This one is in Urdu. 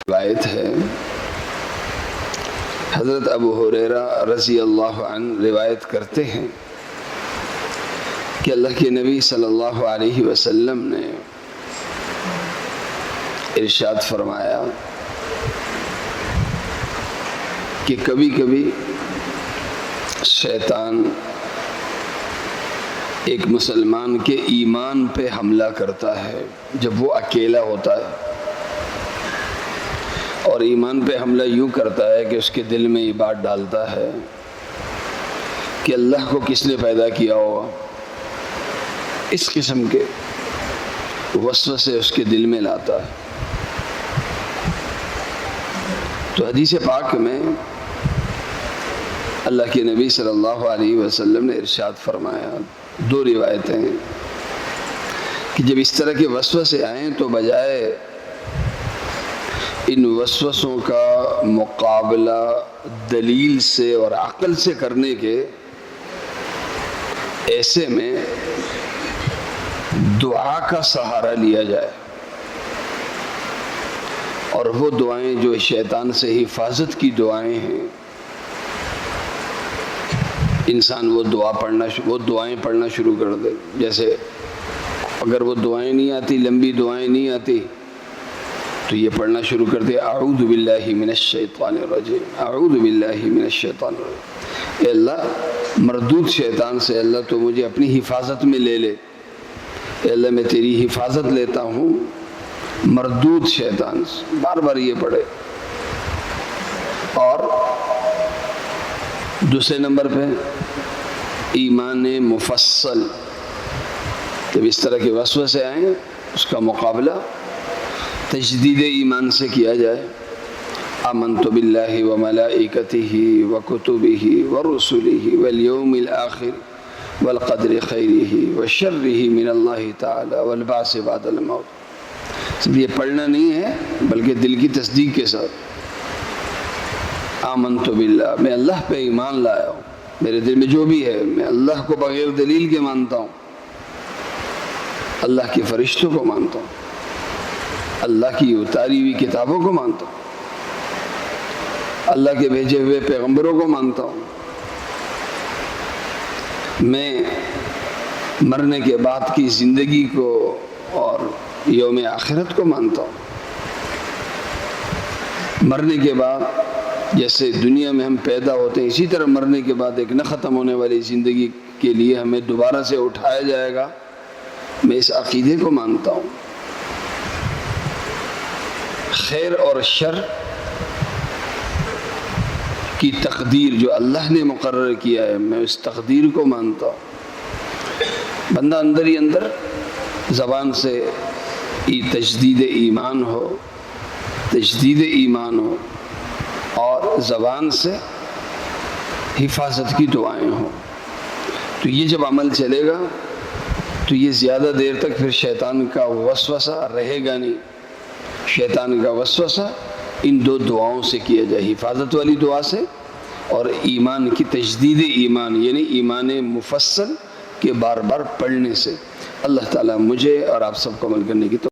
روایت ہے، حضرت ابو ہریرہ رضی اللہ عنہ روایت کرتے ہیں کہ اللہ کے نبی صلی اللہ علیہ وسلم نے ارشاد فرمایا کہ کبھی کبھی شیطان ایک مسلمان کے ایمان پہ حملہ کرتا ہے جب وہ اکیلا ہوتا ہے، اور ایمان پہ حملہ یوں کرتا ہے کہ اس کے دل میں یہ بات ڈالتا ہے کہ اللہ کو کس نے پیدا کیا ہوگا۔ اس قسم کے وسوسے اس کے دل میں لاتا ہے۔ تو حدیث پاک میں اللہ کے نبی صلی اللہ علیہ وسلم نے ارشاد فرمایا، دو روایتیں ہیں، کہ جب اس طرح کے وسوسے آئیں تو بجائے ان وسوسوں کا مقابلہ دلیل سے اور عقل سے کرنے کے، ایسے میں دعا کا سہارا لیا جائے، اور وہ دعائیں جو شیطان سے حفاظت کی دعائیں ہیں، انسان وہ دعائیں پڑھنا شروع کر دے۔ جیسے اگر وہ دعائیں نہیں آتی، لمبی دعائیں نہیں آتی، تو یہ پڑھنا شروع کر دے، اعوذ باللہ من الشیطان الرجیم، اعوذ باللہ من الشیطان الرجیم۔ اے اللہ، مردود شیطان سے اللہ تو مجھے اپنی حفاظت میں لے لے۔ اے اللہ، میں تیری حفاظت لیتا ہوں مردود شیطان سے۔ بار بار یہ پڑھے۔ اور دوسرے نمبر پہ ایمان مفصل، جب اس طرح کے وسوسے آئیں اس کا مقابلہ تجدید ایمان سے کیا جائے۔ آمنت باللہ وملائکتہ وکتبہ ورسلہ والیوم الآخر والقدر خیرہ وشرہ من اللہ تعالی والبعث بعد الموت۔ صرف یہ پڑھنا نہیں ہے بلکہ دل کی تصدیق کے ساتھ، آمنت باللہ، میں اللہ پہ ایمان لایا ہوں، میرے دل میں جو بھی ہے میں اللہ کو بغیر دلیل کے مانتا ہوں، اللہ کے فرشتوں کو مانتا ہوں، اللہ کی اتاری ہوئی کتابوں کو مانتا ہوں، اللہ کے بھیجے ہوئے پیغمبروں کو مانتا ہوں، میں مرنے کے بعد کی زندگی کو اور یوم آخرت کو مانتا ہوں۔ مرنے کے بعد جیسے دنیا میں ہم پیدا ہوتے ہیں، اسی طرح مرنے کے بعد ایک نہ ختم ہونے والی زندگی کے لیے ہمیں دوبارہ سے اٹھایا جائے گا، میں اس عقیدے کو مانتا ہوں۔ خیر اور شر کی تقدیر جو اللہ نے مقرر کیا ہے، میں اس تقدیر کو مانتا ہوں۔ بندہ اندر ہی اندر زبان سے تجدید ایمان ہو، تجدید ایمان ہو، اور زبان سے حفاظت کی دعائیں ہوں، تو یہ جب عمل چلے گا تو یہ زیادہ دیر تک پھر شیطان کا وسوسہ رہے گا نہیں۔ شیطان کا وسوسہ ان دو دعاؤں سے کیا جائے، حفاظت والی دعا سے اور ایمان کی تجدید ایمان، یعنی ایمان مفصل کے بار بار پڑھنے سے۔ اللہ تعالیٰ مجھے اور آپ سب کو عمل کرنے کی